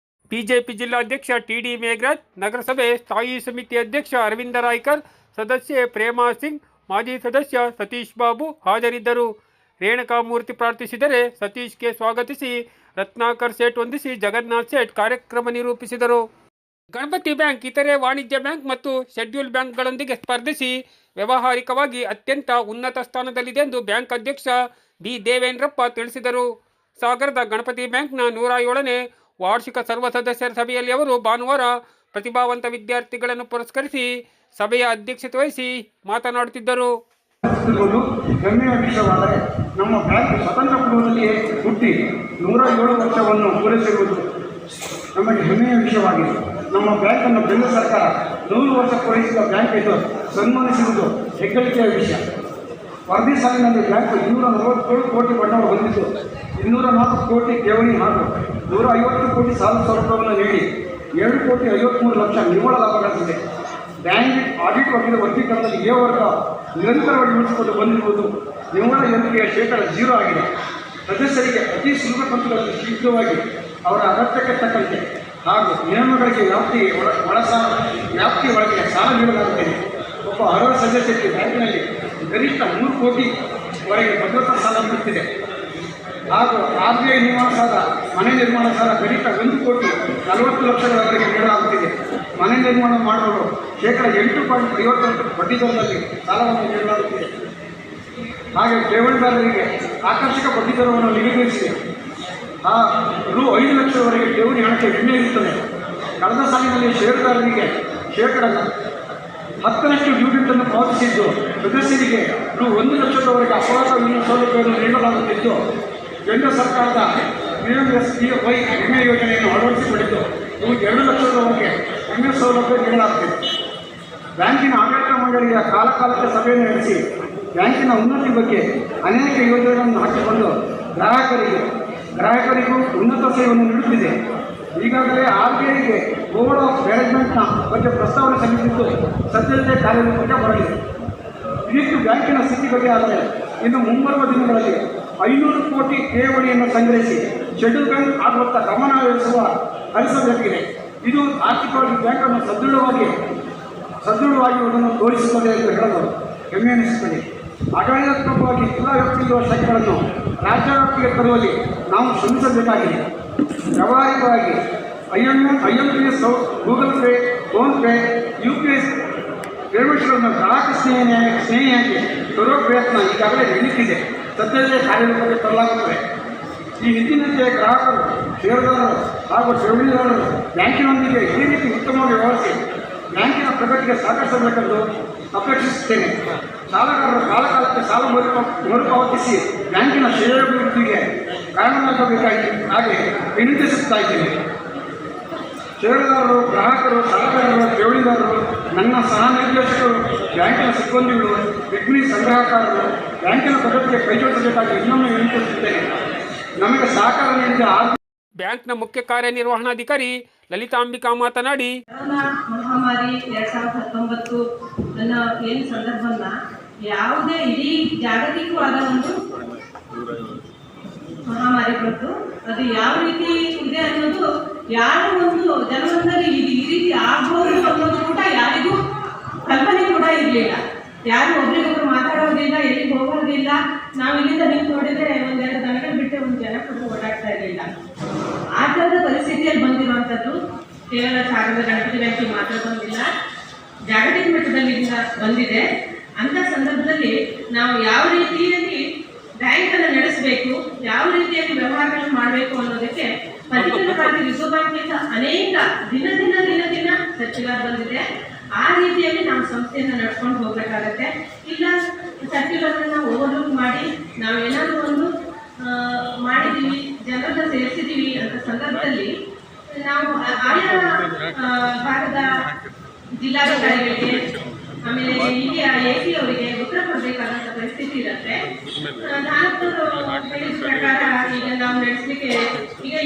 ಬಿಜೆಪಿ ಜಿಲ್ಲಾಧ್ಯಕ್ಷ ಟಿ.ಡಿ. ಮೇಘರಾಜ್, ನಗರಸಭೆ ಸ್ಥಾಯಿ ಸಮಿತಿ ಅಧ್ಯಕ್ಷ ಅರವಿಂದ ರಾಯ್ಕರ್, ಸದಸ್ಯೆ ಪ್ರೇಮಾ ಸಿಂಗ್, ಮಾಜಿ ಸದಸ್ಯ ಸತೀಶ್ ಬಾಬು ಹಾಜರಿದ್ದರು. ರೇಣುಕಾ ಮೂರ್ತಿ ಪ್ರಾರ್ಥಿಸಿದರೆ ಸತೀಶ್ಗೆ ಸ್ವಾಗತಿಸಿ ರತ್ನಾಕರ್ ಸೇಠ್ ವಂದಿಸಿ ಜಗನ್ನಾಥ್ ಸೇಠ್ ಕಾರ್ಯಕ್ರಮ ನಿರೂಪಿಸಿದರು. ಗಣಪತಿ ಬ್ಯಾಂಕ್ ಇತರೆ ವಾಣಿಜ್ಯ ಬ್ಯಾಂಕ್ ಮತ್ತು ಶೆಡ್ಯೂಲ್ ಬ್ಯಾಂಕ್ಗಳೊಂದಿಗೆ ಸ್ಪರ್ಧಿಸಿ ವ್ಯಾವಹಾರಿಕವಾಗಿ ಅತ್ಯಂತ ಉನ್ನತ ಸ್ಥಾನದಲ್ಲಿದೆ ಎಂದು ಬ್ಯಾಂಕ್ ಅಧ್ಯಕ್ಷ ಬಿ ದೇವೇಂದ್ರಪ್ಪ ತಿಳಿಸಿದರು. ಸಾಗರದ ಗಣಪತಿ ಬ್ಯಾಂಕ್ನ 107ನೇ ವಾರ್ಷಿಕ ಸರ್ವ ಸದಸ್ಯರ ಸಭೆಯಲ್ಲಿ ಅವರು ಭಾನುವಾರ ಪ್ರತಿಭಾವಂತ ವಿದ್ಯಾರ್ಥಿಗಳನ್ನು ಪುರಸ್ಕರಿಸಿ ಸಭೆಯ ಅಧ್ಯಕ್ಷತೆ ವಹಿಸಿ ಮಾತನಾಡುತ್ತಿದ್ದರು. ಹೆಮ್ಮೆಯ ವಿಷಯವಾದರೆ ನಮ್ಮ ಬ್ಯಾಂಕ್ ಸ್ವತಂತ್ರ ಪೂರ್ವದಲ್ಲಿಯೇ ಹುಟ್ಟಿ 107 ವರ್ಷವನ್ನು ಪೂರೈಸಿರುವುದು ನಮಗೆ ಹೆಮ್ಮೆಯ ವಿಷಯವಾಗಿದೆ. ನಮ್ಮ ಬ್ಯಾಂಕನ್ನು ಕೇಂದ್ರ ಸರ್ಕಾರ 100 ವರ್ಷ ಪೂರೈಸಿದ ಬ್ಯಾಂಕ್ ಎಂದು ಸನ್ಮಾನಿಸಿರುವುದು ಹೆಗ್ಗಳಿಕೆಯ ವಿಷಯ. ವರದಿ ಸಾಲಿನಲ್ಲಿ ಬ್ಯಾಂಕ್ 247 ಕೋಟಿ ಬಂಡವಾಳ ಹೊಂದಿದ್ದು 204 ಕೋಟಿ ಠೇವಣಿ ಹಾಗೂ 150 ಕೋಟಿ ಸಾಲ ಸೌಲಭ್ಯವನ್ನು ನೀಡಿ 7,53,00,000 ನಿವ್ವಳ ಲಾಭ ಗಳಿಸಿದೆ. ಬ್ಯಾಂಕ್ ಆಡಿಟ್ ವರದಿಯ ವರ್ಗೀಕರಣದಲ್ಲಿ ಎ ವರ್ಗ ನಿರಂತರವಾಗಿ ಉಳಿಸಿಕೊಂಡು ಬಂದಿರುವುದು ನಿವ್ವಳ ಏರಿಕೆಯ ಶೇಕಡ 0 ಆಗಿದೆ. ಸದಸ್ಯರಿಗೆ ಅತಿ ಸುಲಭ ಕಂತುಗಳಲ್ಲಿ ಶೀಘ್ರವಾಗಿ ಅವರ ಅಗತ್ಯಕ್ಕೆ ತಕ್ಕಂತೆ ಹಾಗೂ ನಿಯಮಗಳಿಗೆ ವ್ಯಾಪ್ತಿ ಒಳಗೆ ಸಾಲ ನೀಡಲಾಗುತ್ತದೆ. ಒಬ್ಬ ಅರ್ಹ ಸದಸ್ಯರಿಗೆ ಬ್ಯಾಂಕಿನಲ್ಲಿ ಗರಿಷ್ಠ 3 ಕೋಟಿವರೆಗೆ ಭದ್ರತಾ ಸಾಲ ನೀಡುತ್ತಿದೆ ಹಾಗೂ RBI ನಿವಾಸದ ಮನೆ ನಿರ್ಮಾಣ ಸಾಲ ಗರಿಷ್ಠ 1,40,00,000 ನೀಡಲಾಗುತ್ತಿದೆ. ಮನೆ ನಿರ್ಮಾಣ ಮಾಡುವವರು ಶೇಕಡ 8.58 ಬಡ್ಡಿ ದರದಲ್ಲಿ ಸಾಲವನ್ನು ನೀಡಲಾಗುತ್ತಿದೆ. ಹಾಗೆ ಠೇವಣಿದಾರರಿಗೆ ಆಕರ್ಷಕ ಬಡ್ಡಿ ದರವನ್ನು ನಿಗದಿಸಿದೆ. ರು 5 ಲಕ್ಷದವರೆಗೆ ಠೇವಣಿ ಹಣಕ್ಕೆ ವಿಮೆ ಇರುತ್ತದೆ. ಕಳೆದ ಸಾಲಿನಲ್ಲಿ ಷೇರುದಾರರಿಗೆ ಶೇಕಡ 10% ಡ್ಯೂಟಿಯನ್ನು ಪಾವತಿಸಿದ್ದು ಸದಸ್ಯರಿಗೆ ರು 1 ಲಕ್ಷದವರೆಗೆ ಅಪರಾಧ ವಿಮೆ ಸೌಲಭ್ಯವನ್ನು ನೀಡಲಾಗುತ್ತಿದ್ದು ಕೇಂದ್ರ ಸರ್ಕಾರದ PMSBY ವಿಮೆ ಯೋಜನೆಯನ್ನು ಅಳವಡಿಸಿಕೊಂಡಿದ್ದು ಇವು 2 ಲಕ್ಷದವರೆಗೆ ವಿಮೆ ಸೌಲಭ್ಯ ನೀಡಲಾಗುತ್ತಿದೆ. ಬ್ಯಾಂಕಿನ ಆಡಳಿತ ಮಂಡಳಿಯ ಕಾಲಕಾಲಕ್ಕೆ ಸಭೆಯನ್ನು ನಡೆಸಿ ಬ್ಯಾಂಕಿನ ಉನ್ನತಿ ಬಗ್ಗೆ ಅನೇಕ ಯೋಜನೆಗಳನ್ನು ಹಾಕಿಕೊಂಡು ಗ್ರಾಹಕರಿಗೂ ಉನ್ನತ ಸೇವೆಯನ್ನು ನೀಡುತ್ತಿದೆ. ಈಗಾಗಲೇ RBIಗೆ ಬೋರ್ಡ್ ಆಫ್ ಮ್ಯಾನೇಜ್ಮೆಂಟ್ನ ಬಗ್ಗೆ ಪ್ರಸ್ತಾವನೆ ಸಲ್ಲಿಸಿದ್ದು ಸದ್ಯದಲ್ಲೇ ಕಾರ್ಯರೂಪಕ್ಕೆ ಬರಲಿದೆ. ಇದಿಷ್ಟು ಬ್ಯಾಂಕಿನ ಸ್ಥಿತಿ ಬಗ್ಗೆ. ಆದರೆ ಇನ್ನು ಮುಂಬರುವ ದಿನಗಳಲ್ಲಿ 500 ಕೋಟಿ ಠೇವಣಿಯನ್ನು ಸಂಗ್ರಹಿಸಿ ಶೆಡ್ಯೂಲ್ ಬ್ಯಾಂಕ್ ಆಡುವತ್ತ ಗಮನ ಹರಿಸಬೇಕಿದೆ. ಇದು ಆರ್ಥಿಕವಾಗಿ ಬ್ಯಾಂಕನ್ನು ಸದೃಢವಾಗಿರುವುದನ್ನು ತೋರಿಸುತ್ತದೆ ಎಂದು ಹೇಳಲು ಹೆಮ್ಮೆ ಎನಿಸುತ್ತದೆ. ಆಡಳಿತಾತ್ಮಕವಾಗಿ ಜಿಲ್ಲಾ ವ್ಯಾಪ್ತಿಯಿರುವ ಶಾಖೆಗಳನ್ನು ರಾಜ್ಯ ವ್ಯಾಪ್ತಿಗೆ ತರುವಲ್ಲಿ ನಾವು ಶ್ರಮಿಸಬೇಕಾಗಿದೆ. ವ್ಯಾವಹಾರಿಕವಾಗಿ IMPS, Google pay, PhonePe, UPI ಪೇಮೆಂಟ್ಗಳನ್ನು ಗ್ರಾಹಕ ಸ್ನೇಹಿಯಾಗಿ ತರುವ ಪ್ರಯತ್ನ ಈಗಾಗಲೇ ನಡೆಯುತ್ತಿದೆ. ಸದ್ಯದಲ್ಲೇ ಕಾರ್ಯರೂಪಕ್ಕೆ ತರಲಾಗುತ್ತದೆ. ಈ ಹಿಂದಿನಂತೆ ಗ್ರಾಹಕರು, ಷೇರುದಾರರು ಹಾಗೂ ಠೇವಣಿದಾರರು ಬ್ಯಾಂಕಿನೊಂದಿಗೆ ಈ ರೀತಿ ಉತ್ತಮವಾಗಿ ವ್ಯವಹರಿಸಿ ಬ್ಯಾಂಕಿನ ಪ್ರಗತಿಗೆ ಸಹಕರಿಸಬೇಕೆಂದು ಅಪೇಕ್ಷಿಸುತ್ತೇನೆ. ಸಾಲಗಾರರು ಕಾಲಕಾಲಕ್ಕೆ ಸಾಲ ಮರುಪಾವತಿಸಿ ಬ್ಯಾಂಕಿನ ಶ್ರೇಯೋಭಿವೃದ್ಧಿಗೆ ಕಾರಣವಾಗಬೇಕಾಗಿ ಹಾಗೆ ವಿನಂತಿಸುತ್ತಾ ಇದ್ದೇನೆ. ಷೇರುದಾರರು, ಗ್ರಾಹಕರು, ಸಾಲಗಾರರು, ಠೇವಣಿದಾರರು, ನನ್ನ ಸಹ ನಿರ್ದೇಶಕರು, ಬ್ಯಾಂಕಿನ ಸಿಬ್ಬಂದಿಗಳು, ಪಿಗ್ಮಿ ಸಂಗ್ರಹಕಾರರು ಬ್ಯಾಂಕಿನ ಪ್ರಗತಿಗೆ ಕೈಜೋಡಿಸಬೇಕಾಗಿ ಇನ್ನೊಮ್ಮೆ ವಿನಂತಿಸುತ್ತೇನೆ. ನಮಗೆ ಸಹಕಾರ ನೀಡಿದ ಬ್ಯಾಂಕ್ನ ಮುಖ್ಯ ಕಾರ್ಯನಿರ್ವಹಣಾಧಿಕಾರಿ ಲಲಿತಾಂಬಿಕಾ ಮಾತನಾಡಿ, ಕೊರೋನಾ ಮಹಾಮಾರಿ 2019 ಅನ್ನೋ ಏನು ಸಂದರ್ಭವನ್ನ ಯಾವುದೇ ಇಡೀ ಜಾಗತಿಕವಾದ ಒಂದು ಮಹಾಮಾರಿ ಬಂತು. ಅದು ಯಾವ ರೀತಿ ಇದೆ ಅನ್ನೋದು ಯಾರು ಒಂದು ಜನರಲ್ಲಿ ಇದು ಈ ರೀತಿ ಆಗ್ಬೋದು ಅನ್ನೋದು ಕೂಡ ಯಾರಿಗೂ ಕಲ್ಪನೆ ಕೂಡ ಇರಲಿಲ್ಲ. ಯಾರು ಒಬ್ರಿಗೊಬ್ರು ಮಾತಾಡೋದಿಲ್ಲ, ಎಲ್ಲಿಗೆ ಹೋಗೋದಿಲ್ಲ. ನಾವು ಇಲ್ಲಿಂದ ನಿಂತು ನೋಡಿದ್ರೆ 1-2 ದನಗಳು ಬಿಟ್ಟರೆ ಒಂದು ಜನ ಕೂಡ ಓಡಾಡ್ತಾ ಇರಲಿಲ್ಲ. ಆ ಥರದ ಪರಿಸ್ಥಿತಿಯಲ್ಲಿ ಬಂದಿರುವಂಥದ್ದು ಕೇವಲ ಸಾಗರದ ಗಣಪತಿ ಬ್ಯಾಂಕಿಗೆ ಮಾತ್ರ ಬಂದಿಲ್ಲ, ಜಾಗತಿಕ ಮಟ್ಟದಲ್ಲಿ ಬಂದಿದೆ. ಅಂಥ ಸಂದರ್ಭದಲ್ಲಿ ನಾವು ಯಾವ ರೀತಿಯಲ್ಲಿ ಬ್ಯಾಂಕನ್ನು ನಡೆಸಬೇಕು, ಯಾವ ರೀತಿಯಲ್ಲಿ ವ್ಯವಹಾರಗಳನ್ನು ಮಾಡಬೇಕು ಅನ್ನೋದಕ್ಕೆ ಪರ್ಟಿಕ್ಯುಲರ್ವಾಗಿ ರಿಸರ್ವ್ ಬ್ಯಾಂಕ್ನಿಂದ ಅನೇಕ ದಿನ ಸರ್ಕ್ಯುಲರ್ ಬಂದಿದೆ. ಆ ರೀತಿಯಲ್ಲಿ ನಾವು ಸಂಸ್ಥೆಯನ್ನು ನಡ್ಕೊಂಡು ಹೋಗಬೇಕಾಗತ್ತೆ. ಇಲ್ಲ ಸರ್ಕ್ಯುಲರ್ನ ಓವರ್ಲುಕ್ ಮಾಡಿ ನಾವೇನಾದರೂ ಒಂದು ಮಾಡಿದ್ದೀವಿ, ಜನರನ್ನ ಸೇರಿಸಿದ್ದೀವಿ ಅಂತ ಸಂದರ್ಭದಲ್ಲಿ ನಾವು ಆಯಾ ಭಾಗದ ಜಿಲ್ಲಾಧಿಕಾರಿಗಳಿಗೆ ಆಮೇಲೆ ಇಲ್ಲಿ AC ಅವರಿಗೆ ಉತ್ತರ ಕೊಡಬೇಕಾದಂಥ ಪರಿಸ್ಥಿತಿ ಇರುತ್ತೆ. ನಾಲ್ಕರು ಹೇಳಿದ ಪ್ರಕಾರ ಈಗ ನಾವು ನಡೆಸಲಿಕ್ಕೆ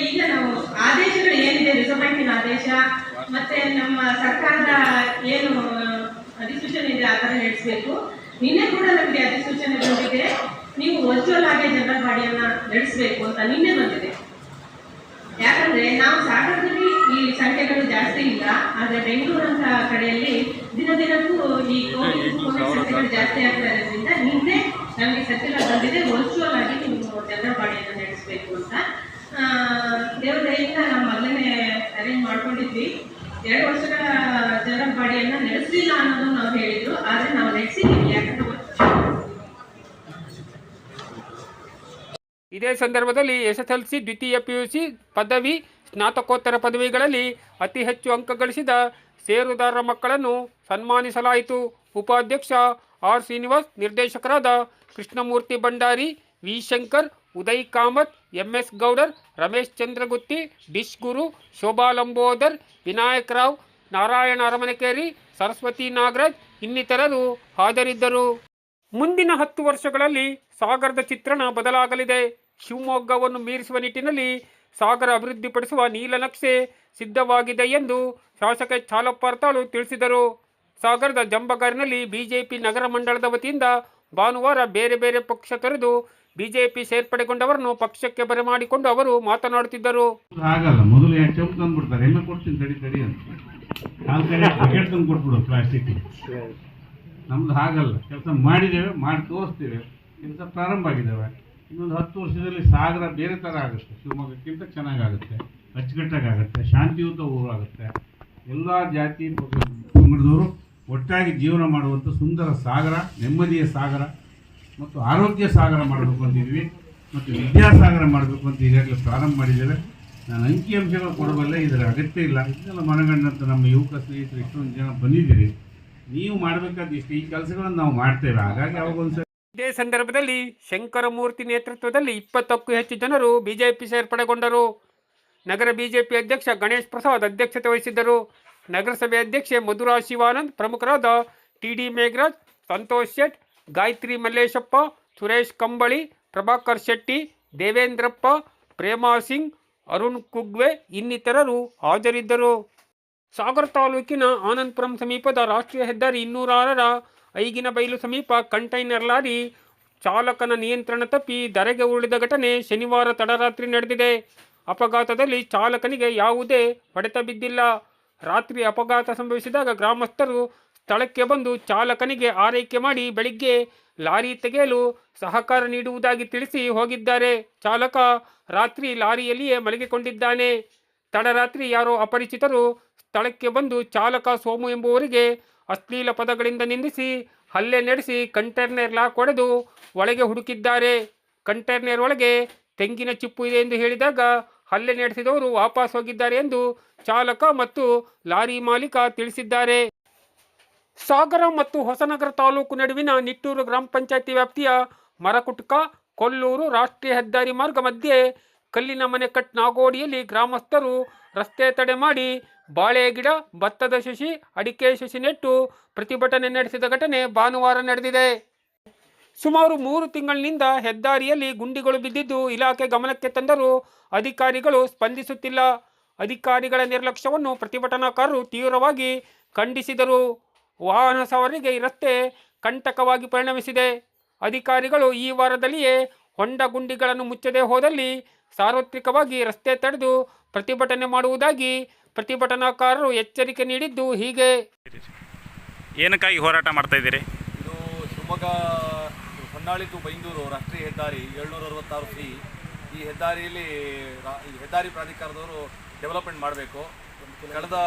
ಈಗ ನಾವು ಆದೇಶಗಳು ಏನಿದೆ, ರಿಸರ್ವ್ ಬ್ಯಾಂಕಿನ ಆದೇಶ ಮತ್ತೆ ನಮ್ಮ ಸರ್ಕಾರದ ಏನು ಅಧಿಸೂಚನೆ ಇದೆ ಆ ಥರ ನಡೆಸಬೇಕು. ನಿನ್ನೆ ಕೂಡ ನಮಗೆ ಅಧಿಸೂಚನೆ ಬಂದಿದೆ, ನೀವು ವರ್ಚುವಲ್ ಆಗಿ ಜನರಲ್ ಬಾಡಿಯನ್ನ ನಡೆಸಬೇಕು ಅಂತ ನಿನ್ನೆ ಬಂದಿದೆ. ಯಾಕಂದ್ರೆ ನಾವು ಸಾಗರದಲ್ಲಿ ಈ ಸಂಖ್ಯೆಗಳು ಜಾಸ್ತಿ ಇಲ್ಲ, ಆದರೆ ಬೆಂಗಳೂರಂತ ಕಡೆಯಲ್ಲಿ ದಿನಕ್ಕೂ ಈ ಕೋವಿಡ್ ಸಂಖ್ಯೆಗಳು ಜಾಸ್ತಿ ಆಗ್ತಾ ಇರೋದ್ರಿಂದ ನಿನ್ನೆ ನಮಗೆ ಸರ್ಕ್ಯುಲರ್ ಬಂದಿದೆ, ವರ್ಚುವಲ್ ಆಗಿ ನೀವು ಜನರಲ್ ಬಾಡಿಯನ್ನು ನಡೆಸಬೇಕು ಅಂತ. ದೇವ್ರ ದಯೆಯಿಂದ ನಾವು ಮೊದಲನೇ ಅರೇಂಜ್ ಮಾಡ್ಕೊಂಡಿದ್ವಿ. 2 ವರ್ಷಗಳ ಜನರಲ್ ಬಾಡಿಯನ್ನು ನಡೆಸಲಿಲ್ಲ ಅನ್ನೋದು ನಾವು ಹೇಳಿದ್ರು, ಆದರೆ ನಾವು ನಡೆಸಿದ್ದೀವಿ. ಯಾಕಂದ್ರೆ ಇದೇ ಸಂದರ್ಭದಲ್ಲಿ SSLC, ದ್ವಿತೀಯ PUC, ಪದವಿ, ಸ್ನಾತಕೋತ್ತರ ಪದವಿಗಳಲ್ಲಿ ಅತಿ ಹೆಚ್ಚು ಅಂಕ ಗಳಿಸಿದ ಷೇರುದಾರರ ಮಕ್ಕಳನ್ನು ಸನ್ಮಾನಿಸಲಾಯಿತು. ಉಪಾಧ್ಯಕ್ಷ R. ಶ್ರೀನಿವಾಸ್, ನಿರ್ದೇಶಕರಾದ ಕೃಷ್ಣಮೂರ್ತಿ ಭಂಡಾರಿ, ವಿ. ಶಂಕರ್, ಉದಯ್ ಕಾಮತ್, MS ಗೌಡರ್, ರಮೇಶ್ ಚಂದ್ರಗುತ್ತಿ, ಡಿಶ್ ಗುರು, ಶೋಭಾ ಲಂಬೋದರ್, ವಿನಾಯಕ್ ರಾವ್, ನಾರಾಯಣ ಅರಮನೆಕೇರಿ, ಸರಸ್ವತಿ ನಾಗರಾಜ್ ಇನ್ನಿತರರು ಹಾಜರಿದ್ದರು. ಮುಂದಿನ 10 ವರ್ಷಗಳಲ್ಲಿ ಸಾಗರದ ಚಿತ್ರಣ ಬದಲಾಗಲಿದೆ. ಶಿವಮೊಗ್ಗವನ್ನು ಮೀರಿಸುವ ನಿಟ್ಟಿನಲ್ಲಿ ಸಾಗರ ಅಭಿವೃದ್ಧಿಪಡಿಸುವ ನೀಲನಕ್ಷೆ ಸಿದ್ಧವಾಗಿದೆ ಎಂದು ಶಾಸಕ ಚಾಲಪ್ಪ ಅರ್ತಾಳು ತಿಳಿಸಿದರು. ಸಾಗರದ ಜಂಬಗಾರಿನಲ್ಲಿ ಬಿಜೆಪಿ ನಗರ ಮಂಡಳದ ವತಿಯಿಂದ ಭಾನುವಾರ ಬೇರೆ ಬೇರೆ ಪಕ್ಷ ತೊರೆದು ಬಿಜೆಪಿ ಸೇರ್ಪಡೆಗೊಂಡವರನ್ನು ಪಕ್ಷಕ್ಕೆ ಬರಮಾಡಿಕೊಂಡು ಅವರು ಮಾತನಾಡುತ್ತಿದ್ದರು. ಆಗಲ್ಲ, ಮೊದಲು ಚೌಕ್ ತಂದ್ಬಿಡ್ತಾರೆ, ಎಮ್ಮೆ ಕೊಡ್ತೀನಿ ತಡಿ ಅಂತ ಕಾಲ್ ಕಡೆ ಬಕೆಟ್ ತಂದು ಕೊಟ್ಬಿಡು ಪ್ಲಾಸ್ಟಿಕ್. ನಮ್ದು ಹಾಗಲ್ಲ, ಕೆಲಸ ಮಾಡಿದ್ದೇವೆ, ಮಾಡಿ ತೋರಿಸ್ತೇವೆ, ಕೆಲಸ ಪ್ರಾರಂಭ ಆಗಿದ್ದಾವೆ. ಇನ್ನೊಂದು 10 ವರ್ಷದಲ್ಲಿ ಸಾಗರ ಬೇರೆ ಥರ ಆಗುತ್ತೆ, ಶಿವಮೊಗ್ಗಕ್ಕಿಂತ ಚೆನ್ನಾಗಾಗುತ್ತೆ, ಅಚ್ಚುಕಟ್ಟಾಗುತ್ತೆ, ಶಾಂತಿಯುತ ಊರಾಗುತ್ತೆ. ಎಲ್ಲ ಜಾತಿ ಪಂಗಡದವರು ಒಟ್ಟಾಗಿ ಜೀವನ ಮಾಡುವಂಥ ಸುಂದರ ಸಾಗರ, ನೆಮ್ಮದಿಯ ಸಾಗರ ಮತ್ತು ಆರೋಗ್ಯ ಸಾಗರ ಮಾಡಬೇಕು ಅಂತಿದ್ವಿ ಮತ್ತು ವಿದ್ಯಾಸಾಗರ ಮಾಡಬೇಕು ಅಂತ ಈಗಾಗಲೇ ಪ್ರಾರಂಭ ಮಾಡಿದ್ದೇವೆ. ನಾನು ಅಂಕಿಅಂಶಗಳು ಕೊಡಬಲ್ಲೆ, ಇದರ ಅಗತ್ಯ ಇಲ್ಲ. ಇದೆಲ್ಲ ಮನಗಂಡಂಥ ನಮ್ಮ ಯುವಕ ಸ್ನೇಹಿತರು ಇಷ್ಟೊಂದು ಜನ ಬಂದಿದ್ದೀರಿ, ನೀವು ಮಾಡಬೇಕಾದ ಇಷ್ಟು ಈ ಕೆಲಸಗಳನ್ನು ನಾವು ಮಾಡ್ತೇವೆ. ಹಾಗಾಗಿ ಅವಾಗೊಂದು ಇದೇ ಸಂದರ್ಭದಲ್ಲಿ ಶಂಕರಮೂರ್ತಿ ನೇತೃತ್ವದಲ್ಲಿ 20ಕ್ಕೂ ಹೆಚ್ಚು ಜನರು ಬಿಜೆಪಿ ಸೇರ್ಪಡೆಗೊಂಡರು. ನಗರ ಬಿಜೆಪಿ ಅಧ್ಯಕ್ಷ ಗಣೇಶ್ ಪ್ರಸಾದ್ ಅಧ್ಯಕ್ಷತೆ ವಹಿಸಿದ್ದರು. ನಗರಸಭೆ ಅಧ್ಯಕ್ಷೆ ಮಧುರಾ ಶಿವಾನಂದ್, ಪ್ರಮುಖರಾದ ಟಿ.ಡಿ. ಮೇಘರಾಜ್, ಸಂತೋಷ್ ಶೆಟ್, ಗಾಯತ್ರಿ ಮಲ್ಲೇಶಪ್ಪ, ಸುರೇಶ್ ಕಂಬಳಿ, ಪ್ರಭಾಕರ್ ಶೆಟ್ಟಿ, ದೇವೇಂದ್ರಪ್ಪ, ಪ್ರೇಮಾ ಸಿಂಗ್, ಅರುಣ್ ಕುಗ್ವೆ ಇನ್ನಿತರರು ಹಾಜರಿದ್ದರು. ಸಾಗರ ತಾಲೂಕಿನ ಆನಂದಪುರಂ ಸಮೀಪದ ರಾಷ್ಟ್ರೀಯ ಹೆದ್ದಾರಿ 206ರ ಐಗಿನಬೈಲು ಸಮೀಪ ಕಂಟೈನರ್ ಲಾರಿ ಚಾಲಕನ ನಿಯಂತ್ರಣ ತಪ್ಪಿ ಧರೆಗೆ ಉರುಳಿದ ಘಟನೆ ಶನಿವಾರ ತಡರಾತ್ರಿ ನಡೆದಿದೆ. ಅಪಘಾತದಲ್ಲಿ ಚಾಲಕನಿಗೆ ಯಾವುದೇ ಹೊಡೆತ ಬಿದ್ದಿಲ್ಲ. ರಾತ್ರಿ ಅಪಘಾತ ಸಂಭವಿಸಿದಾಗ ಗ್ರಾಮಸ್ಥರು ಸ್ಥಳಕ್ಕೆ ಬಂದು ಚಾಲಕನಿಗೆ ಆರೈಕೆ ಮಾಡಿ ಬೆಳಿಗ್ಗೆ ಲಾರಿ ತೆಗೆಯಲು ಸಹಕಾರ ನೀಡುವುದಾಗಿ ತಿಳಿಸಿ ಹೋಗಿದ್ದಾರೆ. ಚಾಲಕ ರಾತ್ರಿ ಲಾರಿಯಲ್ಲಿಯೇ ಮಲಗಿಕೊಂಡಿದ್ದಾನೆ. ತಡರಾತ್ರಿ ಯಾರೋ ಅಪರಿಚಿತರು ಸ್ಥಳಕ್ಕೆ ಬಂದು ಚಾಲಕ ಸೋಮು ಎಂಬುವರಿಗೆ ಅಶ್ಲೀಲ ಪದಗಳಿಂದ ನಿಂದಿಸಿ ಹಲ್ಲೆ ನಡೆಸಿ ಕಂಟೈನರ್ ಲಾಕ್ ಹೊಡೆದು ಒಳಗೆ ಹುಡುಕಿದ್ದಾರೆ. ಕಂಟೈನರ್ ಒಳಗೆ ತೆಂಗಿನ ಚಿಪ್ಪು ಇದೆ ಎಂದು ಹೇಳಿದಾಗ ಹಲ್ಲೆ ನಡೆಸಿದವರು ವಾಪಸ್ ಹೋಗಿದ್ದಾರೆ ಎಂದು ಚಾಲಕ ಮತ್ತು ಲಾರಿ ಮಾಲೀಕ ತಿಳಿಸಿದ್ದಾರೆ. ಸಾಗರ ಮತ್ತು ಹೊಸನಗರ ತಾಲೂಕು ನಡುವಿನ ನಿಟ್ಟೂರು ಗ್ರಾಮ ಪಂಚಾಯಿತಿ ವ್ಯಾಪ್ತಿಯ ಮರಕುಟ್ಕ ಕೊಲ್ಲೂರು ರಾಷ್ಟ್ರೀಯ ಹೆದ್ದಾರಿ ಮಾರ್ಗ ಮಧ್ಯೆ ಕಲ್ಲಿನ ಮನೆ ಕಟ್ ನಾಗೋಡಿಯಲ್ಲಿ ಗ್ರಾಮಸ್ಥರು ರಸ್ತೆ ತಡೆ ಮಾಡಿ ಬಾಳೆ ಗಿಡ, ಭತ್ತದ ಸಸಿ, ಅಡಿಕೆ ಸಸಿ ನೆಟ್ಟು ಪ್ರತಿಭಟನೆ ನಡೆಸಿದ ಘಟನೆ ಭಾನುವಾರ ನಡೆದಿದೆ. ಸುಮಾರು 3 ತಿಂಗಳಿನಿಂದ ಹೆದ್ದಾರಿಯಲ್ಲಿ ಗುಂಡಿಗಳು ಬಿದ್ದಿದ್ದು ಇಲಾಖೆ ಗಮನಕ್ಕೆ ತಂದರೂ ಅಧಿಕಾರಿಗಳು ಸ್ಪಂದಿಸುತ್ತಿಲ್ಲ. ಅಧಿಕಾರಿಗಳ ನಿರ್ಲಕ್ಷ್ಯವನ್ನು ಪ್ರತಿಭಟನಾಕಾರರು ತೀವ್ರವಾಗಿ ಖಂಡಿಸಿದರು. ವಾಹನ ಸವಾರರಿಗೆ ಈ ರಸ್ತೆ ಕಂಟಕವಾಗಿ ಪರಿಣಮಿಸಿದೆ. ಅಧಿಕಾರಿಗಳು ಈ ವಾರದಲ್ಲಿಯೇ ಹೊಂಡ ಗುಂಡಿಗಳನ್ನು ಮುಚ್ಚದೆ ಹೋದಲ್ಲಿ ಸಾರ್ವತ್ರಿಕವಾಗಿ ರಸ್ತೆ ತಡೆದು ಪ್ರತಿಭಟನೆ ಮಾಡುವುದಾಗಿ ಪ್ರತಿಭಟನಾಕಾರರು ಎಚ್ಚರಿಕೆ ನೀಡಿದ್ದು ಹೀಗೆ. ಏನಕ್ಕಾಗಿ ಹೋರಾಟ ಮಾಡ್ತಾ ಇದ್ದೀರಿ? ಇದು ಶಿವಮೊಗ್ಗ ಹೊನ್ನಾಳಿ ಟು ಬೈಂದೂರು ರಾಷ್ಟ್ರೀಯ ಹೆದ್ದಾರಿ 766C. ಈ ಹೆದ್ದಾರಿಯಲ್ಲಿ ಹೆದ್ದಾರಿ ಪ್ರಾಧಿಕಾರದವರು ಡೆವಲಪ್ಮೆಂಟ್ ಮಾಡಬೇಕು. ಕಳೆದ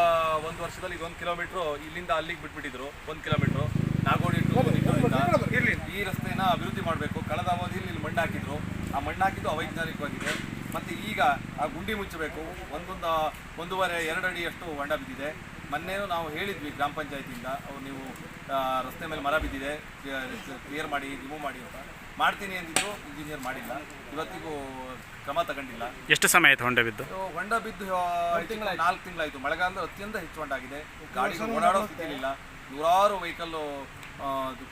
1 ವರ್ಷದಲ್ಲಿ 1 ಕಿಲೋಮೀಟ್ರು ಇಲ್ಲಿಂದ ಅಲ್ಲಿಗೆ ಬಿಟ್ಬಿಟ್ಟಿದ್ರು. 1 ಕಿಲೋಮೀಟ್ರು ನಾಗೋಡಿ ಟು ಈ ರಸ್ತೆನ ಅಭಿವೃದ್ಧಿ ಮಾಡಬೇಕು. ಕಳೆದ ಅವಧಿಯಲ್ಲಿ ಇಲ್ಲಿ ಮಣ್ಣು ಹಾಕಿದ್ರು. ಆ ಮಣ್ಣು ಹಾಕಿದ್ದು ಅವೈಜ್ಞಾನಿಕವಾಗಿದೆ. ಮತ್ತು ಈಗ ಆ ಗುಂಡಿ ಮುಚ್ಚಬೇಕು. 1.5-2 ಅಡಿಯಷ್ಟು ಹೊಂಡ ಬಿದ್ದಿದೆ. ಮೊನ್ನೆನೂ ನಾವು ಹೇಳಿದ್ವಿ ಗ್ರಾಮ ಪಂಚಾಯತಿಯಿಂದ, ಅವ್ರು ನೀವು ರಸ್ತೆ ಮೇಲೆ ಮರ ಬಿದ್ದಿದೆ, ಕ್ಲಿಯರ್ ಮಾಡಿ, ರಿಮೂವ್ ಮಾಡಿ ಅಂತ ಮಾಡ್ತೀನಿ ಅಂದಿದ್ದು. ಇಂಜಿನಿಯರ್ ಮಾಡಿಲ್ಲ, ಇವತ್ತಿಗೂ ಕ್ರಮ ತಗೊಂಡಿಲ್ಲ. ಎಷ್ಟು ಸಮಯ ಆಯಿತು ಹೊಂಡ ಬಿದ್ದು? ಹೊಂಡ ಬಿದ್ದು 4 ತಿಂಗಳಾಯಿತು. ಮಳೆಗಾಲದಲ್ಲಿ ಅತ್ಯಂತ ಹೆಚ್ಚು ಹೊಂಡ ಆಗಿದೆ. ಗಾಡಿ ಓಡಾಡೋ ಸ್ಥಿತಿಲಿಲ್ಲ. ನೂರಾರು ವೆಹಿಕಲ್ಲು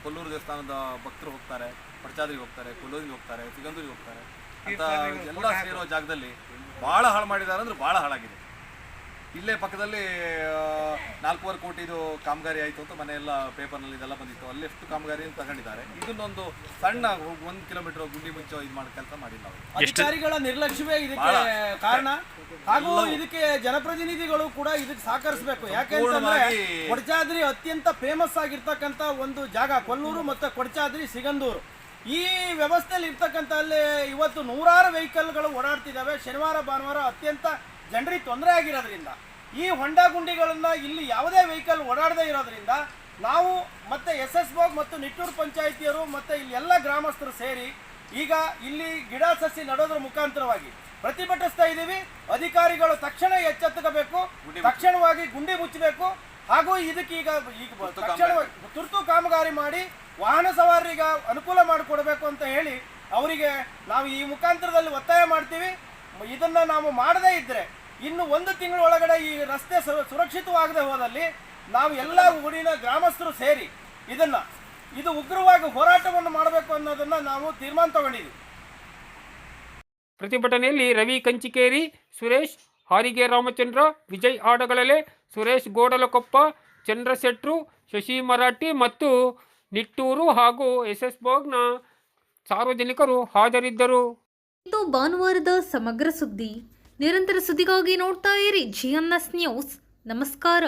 ಕೊಲ್ಲೂರು ದೇವಸ್ಥಾನದ ಭಕ್ತರು ಹೋಗ್ತಾರೆ, ಪಡಚಾದ್ರಿಗೆ ಹೋಗ್ತಾರೆ, ಕೊಲ್ಲೂರಿಗೆ ಹೋಗ್ತಾರೆ, ಸಿಗಂದೂರಿಗೆ ಹೋಗ್ತಾರೆ ಅಂತ ಎಲ್ಲ ಸೇರೋ ಜಾಗದಲ್ಲಿ ಭಾಳ ಹಾಳು ಮಾಡಿದ್ದಾರೆ. ಅಂದರೆ ಭಾಳ ಹಾಳಾಗಿದೆ. ಇಲ್ಲೇ ಪಕ್ಕದಲ್ಲಿ 4.25 ಕೋಟಿದು ಕಾಮಗಾರಿ ಆಯಿತು ಅಂತ ಮನೆಯೆಲ್ಲ ಪೇಪರ್ನಲ್ಲಿ ಇದೆಲ್ಲ ಬಂದಿತ್ತು. ಅಲ್ಲೆಷ್ಟು ಕಾಮಗಾರಿ ತಗೊಂಡಿದ್ದಾರೆ. ಇದನ್ನೊಂದು ಸಣ್ಣ 1 ಕಿಲೋಮೀಟರ್ ಗುಂಡಿ ಮುಂಚೆ ಇದು ಮಾಡಿ ಕೆಲಸ ಮಾಡಿಲ್ಲ. ಅಧಿಕಾರಿಗಳ ನಿರ್ಲಕ್ಷ್ಯವೇ ಇದಕ್ಕೆ ಕಾರಣ. ಹಾಗೂ ಇದಕ್ಕೆ ಜನಪ್ರತಿನಿಧಿಗಳು ಕೂಡ ಇದಕ್ಕೆ ಸಹಕರಿಸಬೇಕು. ಯಾಕೆಂತಂದ್ರೆ ಕೊಡಚಾದ್ರಿ ಅತ್ಯಂತ ಫೇಮಸ್ ಆಗಿರ್ತಕ್ಕಂಥ ಒಂದು ಜಾಗ ಕೊಲ್ಲೂರು ಮತ್ತು ಕೊಡಚಾದ್ರಿ ಸಿಗಂದೂರು. ಈ ವ್ಯವಸ್ಥೆಯಲ್ಲಿ ಇರ್ತಕ್ಕಂಥ ಅಲ್ಲಿ ಇವತ್ತು ನೂರಾರು ವೆಹಿಕಲ್ಗಳು ಓಡಾಡ್ತಿದ್ದಾವೆ. ಶನಿವಾರ ಭಾನುವಾರ ಅತ್ಯಂತ ಜನರಿಗೆ ತೊಂದರೆ ಆಗಿರೋದ್ರಿಂದ ಈ ಹೊಂಡ ಗುಂಡಿಗಳನ್ನ ಇಲ್ಲಿ ಯಾವುದೇ ವೆಹಿಕಲ್ ಓಡಾಡದೇ ಇರೋದ್ರಿಂದ ನಾವು ಮತ್ತೆ SSBOG ಮತ್ತು ನಿಟ್ಟೂರು ಪಂಚಾಯಿತಿಯರು ಮತ್ತು ಇಲ್ಲಿ ಎಲ್ಲ ಗ್ರಾಮಸ್ಥರು ಸೇರಿ ಈಗ ಇಲ್ಲಿ ಗಿಡ ಸಸಿ ನೆಡೋದ್ರ ಮುಖಾಂತರವಾಗಿ ಪ್ರತಿಭಟಿಸ್ತಾ ಇದ್ದೀವಿ. ಅಧಿಕಾರಿಗಳು ತಕ್ಷಣ ಎಚ್ಚೆತ್ತುಕೋಬೇಕು, ತಕ್ಷಣವಾಗಿ ಗುಂಡಿ ಮುಚ್ಚಬೇಕು. ಹಾಗೂ ಇದಕ್ಕೆ ಈಗ ತಕ್ಷಣವಾಗಿ ತುರ್ತು ಕಾಮಗಾರಿ ಮಾಡಿ ವಾಹನ ಸವಾರರಿಗೆ ಅನುಕೂಲ ಮಾಡಿಕೊಡ್ಬೇಕು ಅಂತ ಹೇಳಿ ಅವರಿಗೆ ನಾವು ಈ ಮುಖಾಂತರದಲ್ಲಿ ಒತ್ತಾಯ ಮಾಡ್ತೀವಿ. ಇದನ್ನು ನಾವು ಮಾಡದೇ ಇದ್ದರೆ ಇನ್ನು 1 ತಿಂಗಳ ಒಳಗಡೆ ಈ ರಸ್ತೆ ಸುರಕ್ಷಿತವಾಗದೆ ಹೋದಲ್ಲಿ ನಾವು ಎಲ್ಲ ಊರಿನ ಗ್ರಾಮಸ್ಥರು ಸೇರಿ ಇದು ಉಗ್ರವಾಗಿ ಹೋರಾಟವನ್ನು ಮಾಡಬೇಕು ಅನ್ನೋದನ್ನು ನಾವು ತೀರ್ಮಾನ ತಗೊಂಡಿದ್ದೀವಿ. ಪ್ರತಿಭಟನೆಯಲ್ಲಿ ರವಿ ಕಂಚಿಕೇರಿ, ಸುರೇಶ್ ಹಾರಿಗೆ, ರಾಮಚಂದ್ರ, ವಿಜಯ್ ಆಡಗಳಲೆ, ಸುರೇಶ್ ಗೋಡಲಕೊಪ್ಪ, ಚಂದ್ರಶೆಟ್ರು, ಶಶಿ ಮರಾಠಿ ಮತ್ತು ನಿಟ್ಟೂರು ಹಾಗೂ SS ಬೋಗ್ನ ಸಾರ್ವಜನಿಕರು ಹಾಜರಿದ್ದರು. ಇದು ಭಾನುವಾರದ ಸಮಗ್ರ ಸುದ್ದಿ. ನಿರಂತರ ಸುದ್ದಿಗಾಗಿ ನೋಡ್ತಾ ಇರಿ GNS ನ್ಯೂಸ್. ನಮಸ್ಕಾರ.